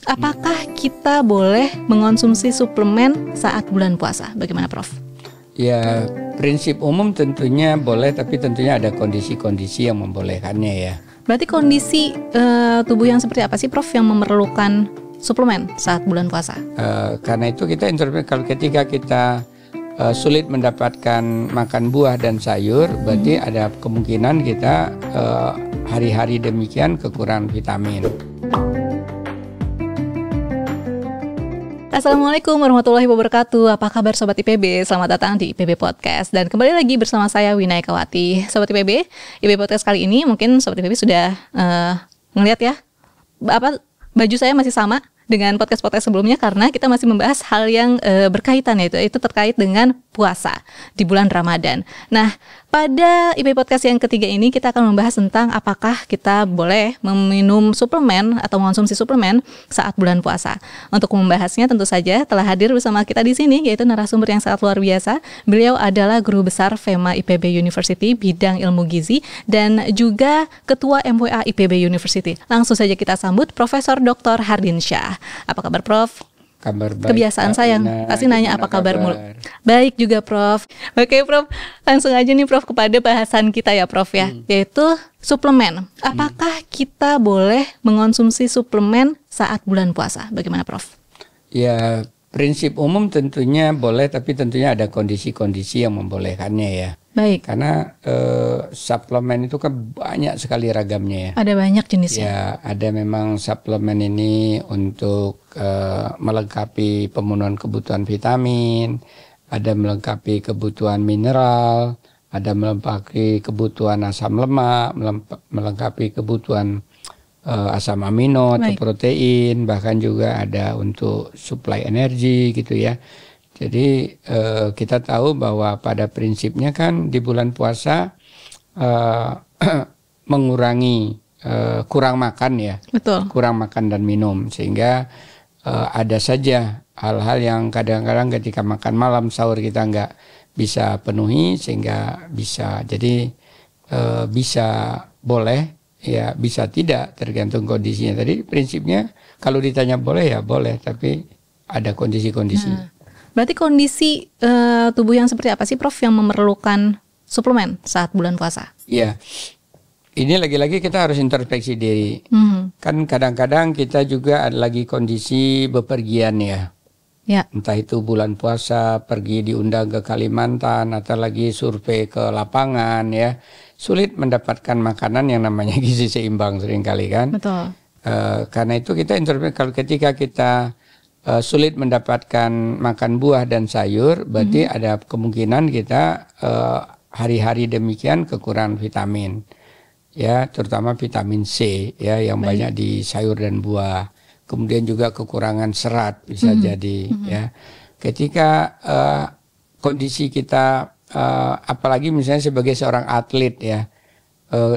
Apakah kita boleh mengonsumsi suplemen saat bulan puasa? Bagaimana, Prof? Ya, prinsip umum tentunya boleh, tapi tentunya ada kondisi-kondisi yang membolehkannya ya. Berarti kondisi tubuh yang seperti apa sih, Prof, yang memerlukan suplemen saat bulan puasa? Karena itu kita interpretasi kalau ketika kita sulit mendapatkan makan buah dan sayur, berarti ada kemungkinan kita hari-hari demikian kekurangan vitamin. Assalamualaikum warahmatullahi wabarakatuh. Apa kabar Sobat IPB? Selamat datang di IPB Podcast. Dan kembali lagi bersama saya Winaya Kawati. Sobat IPB Podcast kali ini mungkin Sobat IPB sudah ngelihat ya, baju saya masih sama dengan podcast-podcast sebelumnya karena kita masih membahas hal yang berkaitan, yaitu terkait dengan puasa di bulan Ramadan. Nah, pada IP Podcast yang ketiga ini kita akan membahas tentang apakah kita boleh meminum suplemen atau mengonsumsi suplemen saat bulan puasa. Untuk membahasnya tentu saja telah hadir bersama kita di sini, yaitu narasumber yang sangat luar biasa. Beliau adalah Guru Besar FEMA IPB University bidang ilmu gizi dan juga Ketua MWA IPB University. Langsung saja kita sambut Profesor Dr. Hardinsyah. Apa kabar, Prof? Kabar baik. Kebiasaan saya pasti nanya apa kabar mulu. Baik juga, Prof. Oke, Prof. Langsung aja nih, Prof, kepada bahasan kita ya, Prof ya, yaitu suplemen. Apakah kita boleh mengonsumsi suplemen saat bulan puasa? Bagaimana, Prof? Ya, prinsip umum tentunya boleh, tapi tentunya ada kondisi-kondisi yang membolehkannya ya. Baik. Karena suplemen itu kan banyak sekali ragamnya ya. Ada banyak jenisnya. Ya, ada memang suplemen ini untuk melengkapi pemenuhan kebutuhan vitamin, ada melengkapi kebutuhan mineral, ada melengkapi kebutuhan asam lemak, melengkapi kebutuhan asam amino atau protein, bahkan juga ada untuk suplai energi gitu ya. Jadi kita tahu bahwa pada prinsipnya kan di bulan puasa mengurangi kurang makan ya. Betul. Kurang makan dan minum, sehingga ada saja hal-hal yang kadang-kadang ketika makan malam sahur kita nggak bisa penuhi, sehingga bisa jadi bisa boleh ya, bisa tidak, tergantung kondisinya. Tadi prinsipnya kalau ditanya boleh ya boleh, tapi ada kondisi-kondisi. Berarti kondisi tubuh yang seperti apa sih, Prof, yang memerlukan suplemen saat bulan puasa? Iya, ini lagi-lagi kita harus introspeksi diri. Kan kadang-kadang kita juga ada lagi kondisi bepergian ya. Ya. Entah itu bulan puasa, pergi diundang ke Kalimantan, atau lagi survei ke lapangan ya. Sulit mendapatkan makanan yang namanya gizi seimbang seringkali kan. Betul. Karena itu kita introspeksi, kalau ketika kita sulit mendapatkan makan buah dan sayur, berarti ada kemungkinan kita hari-hari demikian kekurangan vitamin ya, terutama vitamin C ya, yang banyak di sayur dan buah. Kemudian juga kekurangan serat bisa jadi ya. Ketika kondisi kita apalagi misalnya sebagai seorang atlet ya,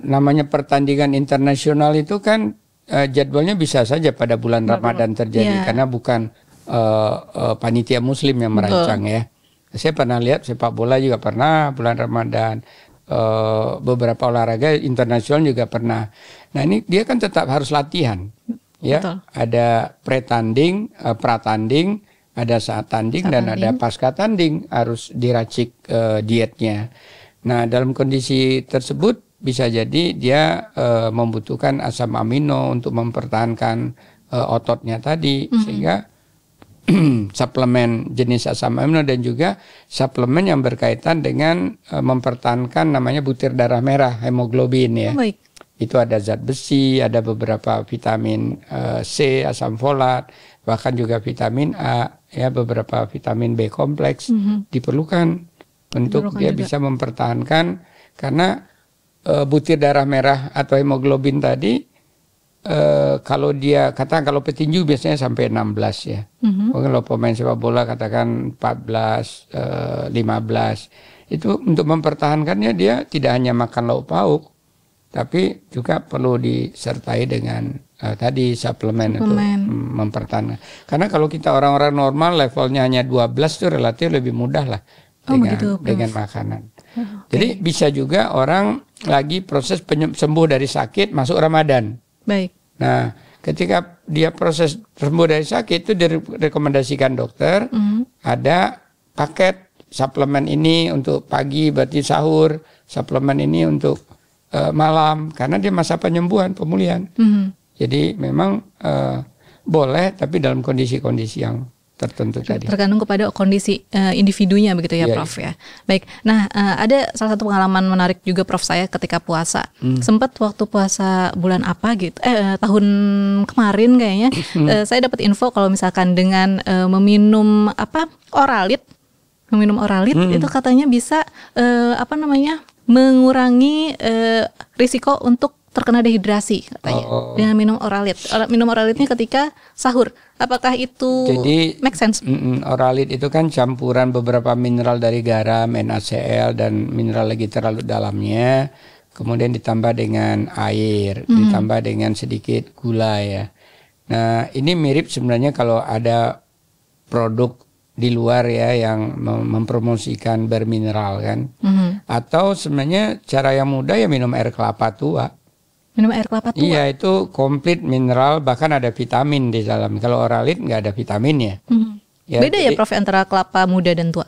namanya pertandingan internasional itu kan jadwalnya bisa saja pada bulan Ramadan terjadi, karena bukan panitia muslim yang merancang ya. Saya pernah lihat sepak bola juga pernah bulan Ramadan, beberapa olahraga internasional juga pernah. Nah ini dia kan tetap harus latihan ya. Ada pretanding, pratanding, ada saat tanding dan ada pasca tanding, harus diracik dietnya. Nah dalam kondisi tersebut bisa jadi dia membutuhkan asam amino untuk mempertahankan ototnya tadi, sehingga suplemen jenis asam amino dan juga suplemen yang berkaitan dengan mempertahankan namanya butir darah merah, hemoglobin ya. Itu ada zat besi, ada beberapa vitamin C, asam folat, bahkan juga vitamin A ya, beberapa vitamin B kompleks diperlukan untuk dia juga bisa mempertahankan, karena butir darah merah atau hemoglobin tadi kalau dia katakan, kalau petinju biasanya sampai 16 ya. Kalau pemain sepak bola katakan 14, 15. Itu untuk mempertahankannya dia tidak hanya makan lauk pauk, tapi juga perlu disertai dengan tadi suplemen untuk mempertahankan. Karena kalau kita orang-orang normal levelnya hanya 12 itu relatif lebih mudah lah dengan makanan. Jadi bisa juga orang lagi proses sembuh dari sakit masuk Ramadan. Baik. Nah, ketika dia proses sembuh dari sakit itu direkomendasikan dokter ada paket suplemen ini untuk pagi berarti sahur, suplemen ini untuk malam karena dia masa penyembuhan pemulihan. Jadi memang boleh tapi dalam kondisi-kondisi yang tertentu tadi. Tergantung kepada kondisi individunya begitu ya, Prof ya. Baik. Nah, ada salah satu pengalaman menarik juga Prof saya ketika puasa. Sempat waktu puasa bulan apa gitu, tahun kemarin kayaknya, saya dapat info kalau misalkan dengan meminum Oralit itu katanya bisa mengurangi risiko untuk terkena dehidrasi katanya dengan minum Oralit. Minum Oralitnya ketika sahur. Apakah itu make sense? Oralit itu kan campuran beberapa mineral dari garam, NaCl dan mineral lagi terlalu dalamnya. Kemudian ditambah dengan air, ditambah dengan sedikit gula ya. Nah, ini mirip sebenarnya kalau ada produk di luar ya yang mempromosikan bermineral kan. Atau sebenarnya cara yang mudah ya minum air kelapa tua. Minum air kelapa tua? Iya, itu komplit mineral, bahkan ada vitamin di dalam. Kalau Oralit nggak ada vitaminnya. Ya, beda ya Prof antara kelapa muda dan tua?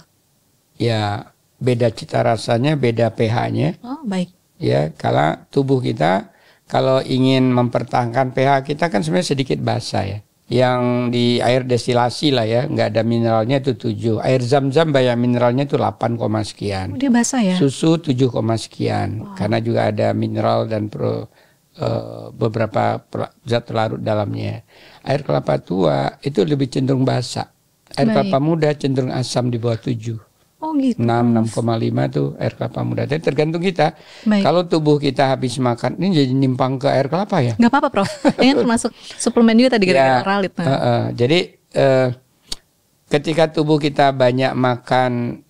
Ya, beda cita rasanya, beda pH-nya. Oh, baik. Ya, kalau tubuh kita kalau ingin mempertahankan pH kita kan sebenarnya sedikit basah ya. Yang di air destilasi lah ya, nggak ada mineralnya itu 7. Air zam-zam banyak mineralnya itu 8, sekian. Dia basah ya? Susu 7, sekian. Karena juga ada mineral dan beberapa zat larut dalamnya. Air kelapa tua itu lebih cenderung basah. Air kelapa muda cenderung asam di bawah 7. Oh gitu. 6,5 tuh air kelapa muda. Jadi tergantung kita. Kalau tubuh kita habis makan, ini jadi nimpang ke air kelapa ya? Nggak apa-apa Prof. Ini termasuk suplemen juga tadi gara-gara Oralit. Jadi ketika tubuh kita banyak makan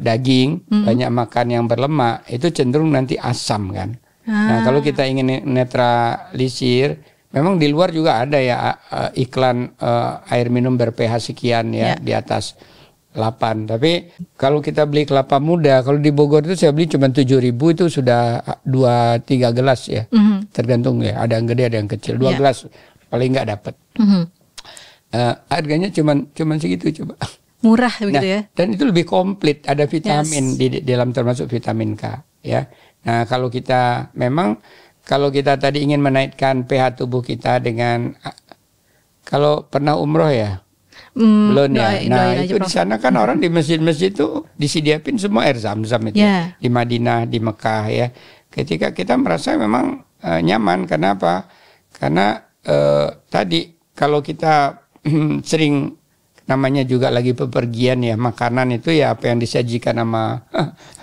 daging, banyak makan yang berlemak, itu cenderung nanti asam kan. Nah, kalau kita ingin netralisir, memang di luar juga ada ya iklan air minum ber-pH sekian ya, di atas 8. Tapi kalau kita beli kelapa muda, kalau di Bogor itu saya beli cuma 7.000 itu sudah 2-3 gelas ya. Tergantung ya, ada yang gede ada yang kecil. 2 gelas paling nggak dapat. Harganya cuma segitu coba. Murah begitu ya. Dan itu lebih komplit, ada vitamin di dalam termasuk vitamin K ya. Nah, kalau kita tadi ingin menaikkan pH tubuh kita dengan kalau pernah umroh ya? Belum ya. Nah, itu di sana kan orang di masjid-masjid itu disediakan semua air zam-zam itu. Di Madinah, di Mekah ya. Ketika kita merasa memang nyaman, kenapa? Karena tadi kalau kita sering namanya juga lagi bepergian ya, makanan itu ya apa yang disajikan sama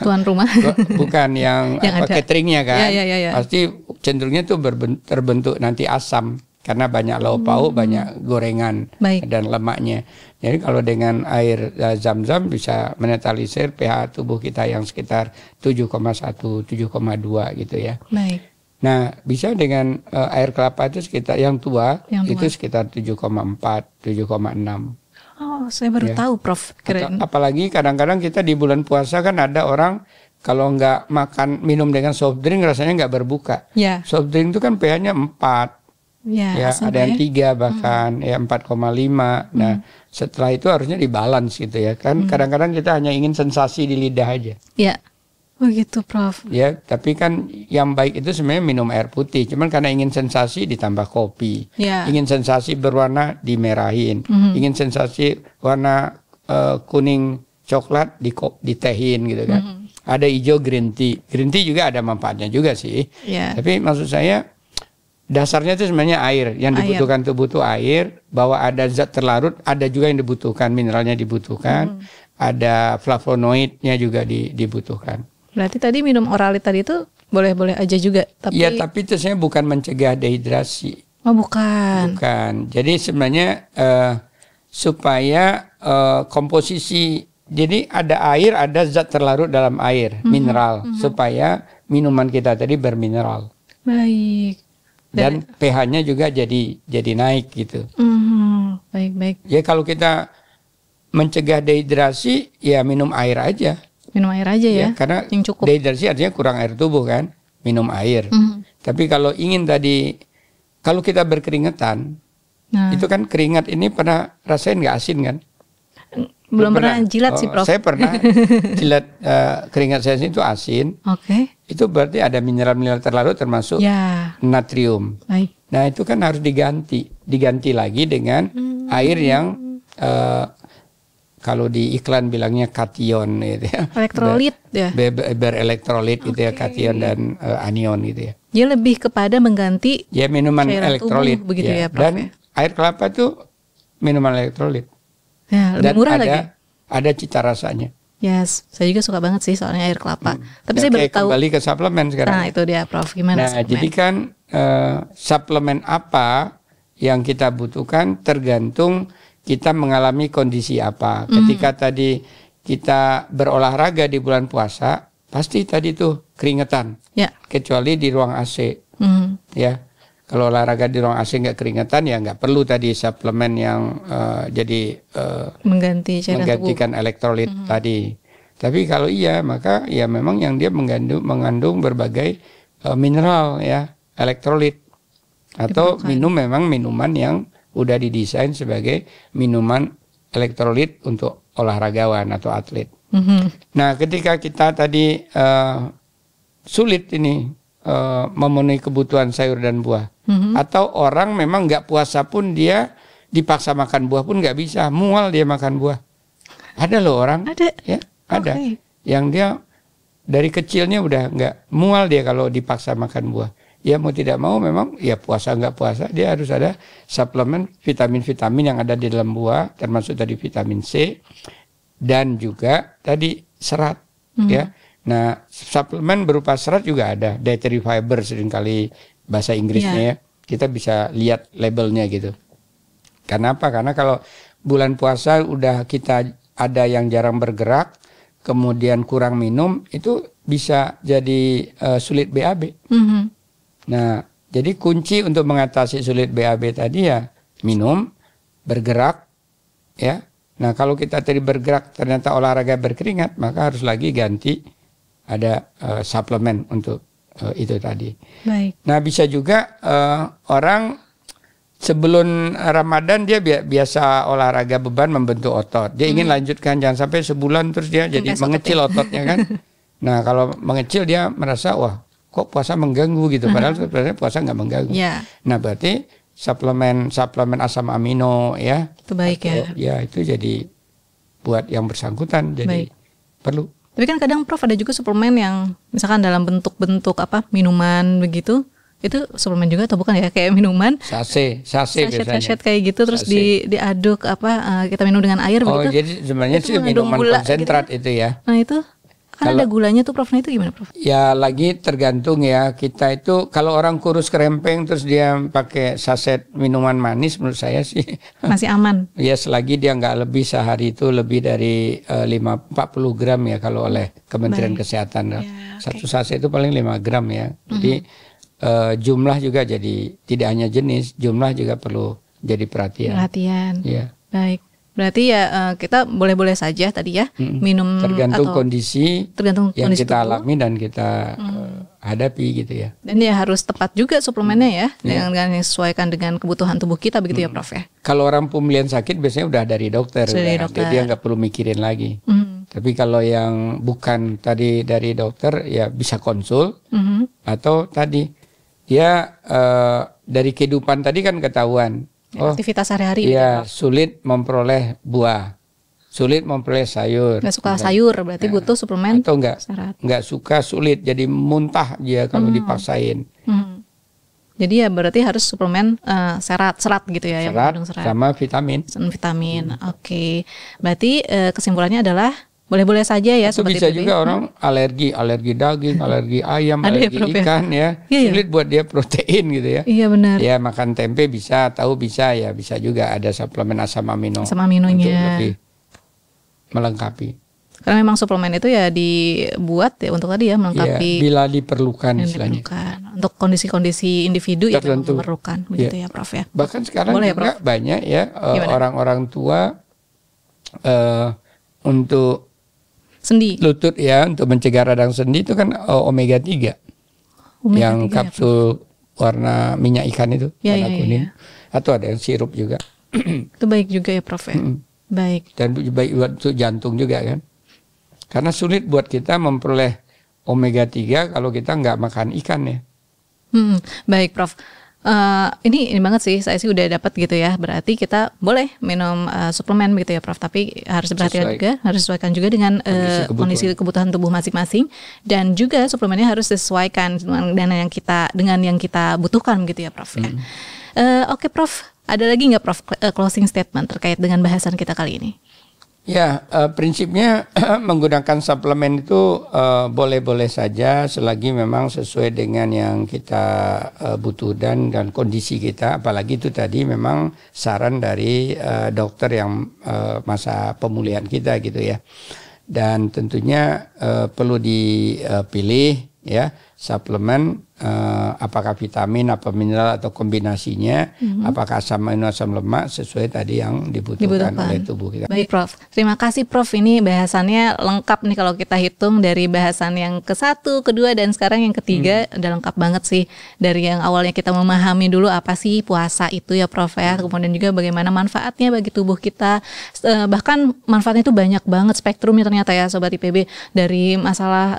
tuan rumah. Bukan yang cateringnya kan. Ya. Pasti cenderungnya tuh terbentuk nanti asam karena banyak lauk pauk, banyak gorengan dan lemaknya. Jadi kalau dengan air zam-zam bisa menetralisir pH tubuh kita yang sekitar 7,1, 7,2 gitu ya. Baik. Nah, bisa dengan air kelapa itu sekitar yang tua. Itu sekitar 7,4, 7,6. Oh, saya baru tahu Prof. Apalagi kadang-kadang kita di bulan puasa kan ada orang kalau nggak minum dengan soft drink rasanya nggak berbuka. Soft drink itu kan pH-nya 4. Ya, ada yang 3 bahkan ya 4,5. Nah, setelah itu harusnya dibalance gitu ya. Kan kadang-kadang kita hanya ingin sensasi di lidah aja. Ya. Oh gitu Prof. Ya, tapi kan yang baik itu sebenarnya minum air putih. Cuman karena ingin sensasi ditambah kopi. Ingin sensasi berwarna dimerahin. Ingin sensasi warna kuning coklat ditehin gitu kan. Ada hijau green tea. Green tea juga ada manfaatnya juga sih. Tapi maksud saya dasarnya itu sebenarnya air. Yang dibutuhkan tubuh itu air. Bahwa ada zat terlarut, ada juga yang dibutuhkan, mineralnya dibutuhkan. Ada flavonoidnya juga dibutuhkan. Berarti tadi minum Oralit tadi itu boleh-boleh aja juga. Iya, tapi itu sebenarnya bukan mencegah dehidrasi. Oh, bukan. Bukan. Jadi sebenarnya supaya komposisi, jadi ada air, ada zat terlarut dalam air, mineral, supaya minuman kita tadi bermineral. Baik. Dan pH-nya juga jadi naik gitu. Baik. Ya kalau kita mencegah dehidrasi, ya minum air aja. Minum air aja ya, karena yang cukup. Dehidrasi artinya kurang air tubuh kan, minum air. Tapi kalau ingin tadi kalau kita berkeringetan, itu kan keringat ini pernah rasain nggak asin kan? Belum pernah jilat sih, Prof. Saya pernah jilat keringat saya itu asin. Oke. Itu berarti ada mineral-mineral terlarut termasuk natrium. Baik. Nah itu kan harus diganti lagi dengan air yang kalau di iklan bilangnya kation gitu ya. Elektrolit ya. Berelektrolit gitu ya, kation dan anion gitu ya. Dia lebih kepada mengganti minuman elektrolit begitu ya, Prof. Dan air kelapa itu minuman elektrolit. Ya, lebih murah lagi. Ada cita rasanya. Yes, saya juga suka banget sih soalnya air kelapa. Tapi saya baru tahu. Kembali ke suplemen sekarang. Nah, itu dia, Prof. Gimana? Nah, jadi kan suplemen apa yang kita butuhkan tergantung kita mengalami kondisi apa. Ketika tadi kita berolahraga di bulan puasa, pasti tadi tuh keringetan. Ya. Kecuali di ruang AC. Ya. Kalau olahraga di ruang AC nggak keringetan ya nggak perlu tadi suplemen yang menggantikan elektrolit tadi. Tapi kalau iya maka ya memang yang dia mengandung berbagai mineral ya, elektrolit atau memang minuman yang udah didesain sebagai minuman elektrolit untuk olahragawan atau atlet. Nah ketika kita tadi sulit ini memenuhi kebutuhan sayur dan buah. Atau orang memang nggak puasa pun dia dipaksa makan buah pun nggak bisa, mual dia makan buah. Ada loh orang, ada yang dia dari kecilnya udah nggak mual dia kalau dipaksa makan buah. Ya mau tidak mau memang ya puasa nggak puasa dia harus ada suplemen vitamin-vitamin yang ada di dalam buah, termasuk tadi vitamin C dan juga tadi serat ya. Nah, suplemen berupa serat juga ada, dietary fiber seringkali bahasa Inggrisnya ya. Kita bisa lihat labelnya gitu. Karena apa? Karena kalau bulan puasa udah kita ada yang jarang bergerak, kemudian kurang minum, itu bisa jadi sulit BAB. Nah, jadi kunci untuk mengatasi sulit BAB tadi ya minum, bergerak, ya. Nah, kalau kita tadi bergerak ternyata olahraga berkeringat, maka harus lagi ganti ada suplemen untuk itu tadi. Baik. Nah bisa juga orang sebelum Ramadan dia biasa olahraga beban membentuk otot. Dia ingin lanjutkan, jangan sampai sebulan terus dia jadi mengecil ototnya kan. Nah kalau mengecil dia merasa wah kok puasa mengganggu gitu. Padahal sebenarnya puasa nggak mengganggu. Nah berarti suplemen asam amino ya. Itu baik ya. Ya itu jadi buat yang bersangkutan jadi perlu. Tapi kan kadang Prof ada juga suplemen yang misalkan dalam bentuk-bentuk minuman begitu, itu suplemen juga atau bukan ya, kayak minuman sachet kayak gitu terus diaduk kita minum dengan air begitu. Jadi sebenarnya sih minuman konsentrat gitu. Itu ya. Nah itu kan ada gulanya tuh Prof, nah itu gimana Prof? Ya lagi tergantung ya, kita itu kalau orang kurus kerempeng terus dia pakai saset minuman manis menurut saya sih masih aman. Ya selagi dia nggak lebih sehari itu lebih dari 40 gram ya kalau oleh Kementerian Kesehatan. Satu saset itu paling 5 gram ya. Jadi jumlah juga jadi tidak hanya jenis, jumlah juga perlu jadi perhatian. Ya. Baik. Berarti ya kita boleh-boleh saja tadi ya minum tergantung kondisi yang kita tubuh. alami dan kita hadapi gitu ya. Dan ya harus tepat juga suplemennya ya dengan disesuaikan dengan kebutuhan tubuh kita begitu ya Prof ya. Kalau orang pemilihan sakit biasanya udah dari dokter, dia nggak perlu mikirin lagi. Tapi kalau yang bukan tadi dari dokter ya bisa konsul atau tadi dia dari kehidupan tadi kan ketahuan. Aktivitas sehari-hari. Iya, sulit memperoleh buah, sulit memperoleh sayur. Nggak suka sayur, berarti butuh suplemen. Atau nggak suka sulit, jadi muntah dia kalau dipaksain. Jadi ya berarti harus suplemen serat gitu ya, yang mengandung serat. Sama vitamin. Oke. Berarti kesimpulannya adalah boleh-boleh saja ya. Itu bisa juga orang alergi daging, alergi ayam, alergi ikan ya. Sulit buat dia protein gitu ya. Iya benar. Ya makan tempe bisa, tahu bisa ya, bisa juga ada suplemen asam amino. Asam aminonya. Untuk lebih melengkapi. Karena memang suplemen itu ya dibuat ya untuk tadi ya melengkapi. Bila diperlukan istilahnya. Untuk kondisi-kondisi individu yang memerlukan begitu ya Prof ya. Bahkan sekarang juga banyak ya orang-orang tua untuk sendi. Lutut ya untuk mencegah radang sendi itu kan omega 3 yang kapsul warna minyak ikan itu, Ya, warna ya, kuning. ya. Atau ada yang sirup juga. Itu baik juga ya Prof ya. Baik. Dan baik buat untuk jantung juga kan. Karena sulit buat kita memperoleh omega 3 kalau kita nggak makan ikan ya. Baik Prof. Ini banget sih, saya sih udah dapat gitu ya. Berarti kita boleh minum suplemen gitu ya Prof. Tapi harus diperhatikan juga, harus disesuaikan juga dengan kondisi kebutuhan tubuh masing-masing. Dan juga suplemennya harus disesuaikan dengan yang kita butuhkan gitu ya Prof. Ya. Oke Prof, ada lagi nggak Prof closing statement terkait dengan bahasan kita kali ini? Ya, prinsipnya menggunakan suplemen itu boleh-boleh saja selagi memang sesuai dengan yang kita butuh dan kondisi kita. Apalagi itu tadi memang saran dari dokter yang masa pemulihan kita gitu ya. Dan tentunya perlu dipilih ya suplemen, apakah vitamin, apa mineral atau kombinasinya, apakah asam amino, asam lemak sesuai tadi yang dibutuhkan oleh tubuh kita. Baik Prof, terima kasih Prof, ini bahasannya lengkap nih kalau kita hitung dari bahasan yang ke-1, kedua dan sekarang yang ketiga udah lengkap banget sih. Dari yang awalnya kita memahami dulu apa sih puasa itu ya Prof ya, kemudian juga bagaimana manfaatnya bagi tubuh kita, bahkan manfaatnya itu banyak banget spektrumnya ternyata ya Sobat IPB, dari masalah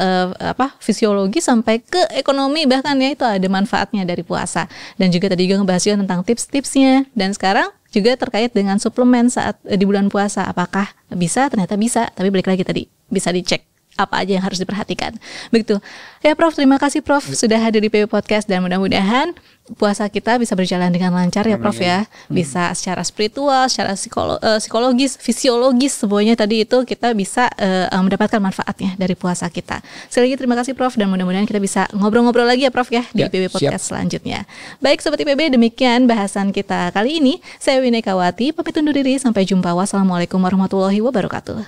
fisiologi sampai ke ekonomi, bahkan ya itu ada manfaatnya dari puasa. Dan juga tadi juga ngebahas juga tentang tips-tipsnya. Dan sekarang juga terkait dengan suplemen saat di bulan puasa, apakah bisa? Ternyata bisa, tapi balik lagi tadi bisa dicek apa aja yang harus diperhatikan. Begitu. Ya Prof, terima kasih Prof sudah hadir di PB Podcast dan mudah-mudahan puasa kita bisa berjalan dengan lancar ya Prof ya. Bisa secara spiritual, secara psikologis, fisiologis, semuanya tadi itu kita bisa mendapatkan manfaatnya dari puasa kita. Sekali lagi terima kasih Prof dan mudah-mudahan kita bisa ngobrol-ngobrol lagi ya Prof ya di PB Podcast selanjutnya. Baik Sobat IPB, demikian bahasan kita kali ini. Saya Winai Kawati, pamit undur diri, sampai jumpa. Wassalamualaikum warahmatullahi wabarakatuh.